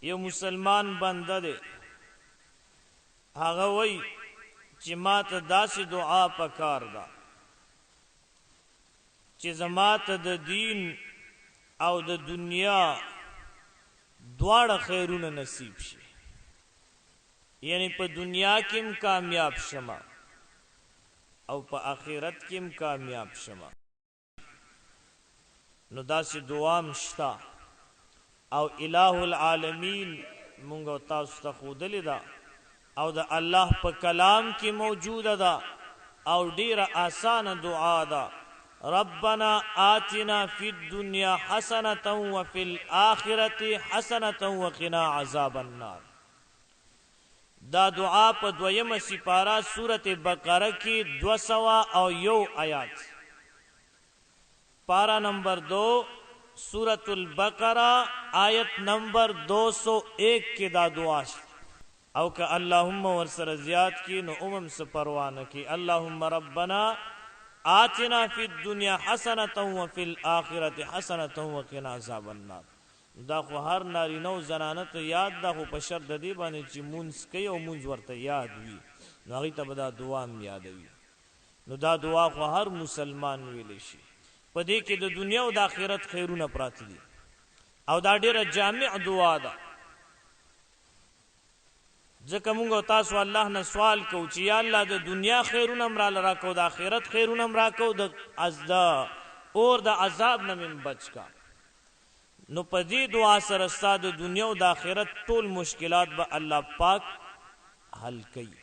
یو مسلمان بنده دی هغه وای چې ما ته داسې دعا پکار ده چې زما ته د دین او د دنیا دواړه خیرونه نصیب شي، یعنی په دنیا کې هم کامیاب شمه او په آخرت کې هم کامیاب شمه. نو داسې دعا هم شته او الہ العالمین مونږ تاسو ته ښودلې ده او د الله په کلام کې موجوده ده او ډیره آسانه دعا ده. ربنا آتنا فی الدنیا حسنة وفی الآخرة حسنة وقنا عذاب النار. دا دعا په 2 سپاره سورة بقره کې 201 آیات، پارا نمبر 2 سورة البقره آیت نمبر 201 کې دا دعا شته. او که اللهم ورسره زیاد کی نو سے پروانه کی اللهم ربنا آتنا فی الدنیا حسنة وفی الآخرة حسنة وقنا عذاب النار. دا خو هر نارینه او زنانه ته یاد ده، خو په شرط د دې باندې چې مونځ کوي او مونځ ورته یاد وي نو هغې ته به دا دعا هم یادوي. نو دا دعا خو هر مسلمان ویلی شي. په دې کې د دنیا او د آخرت خیرونه پراته دي او دا ډیره جامع دعا ده. ځکه مونږ او تاسو الله نه سوال کوو چې یا الله د دنیا خیرونه هم راله راکو، د آخرت خیرونه هم راکو، د اور د عذاب نه مې بچ کا. نو په دې دعا سره ستا د دنیا او د آخرت ټول مشکلات به الله پاک حل کوي.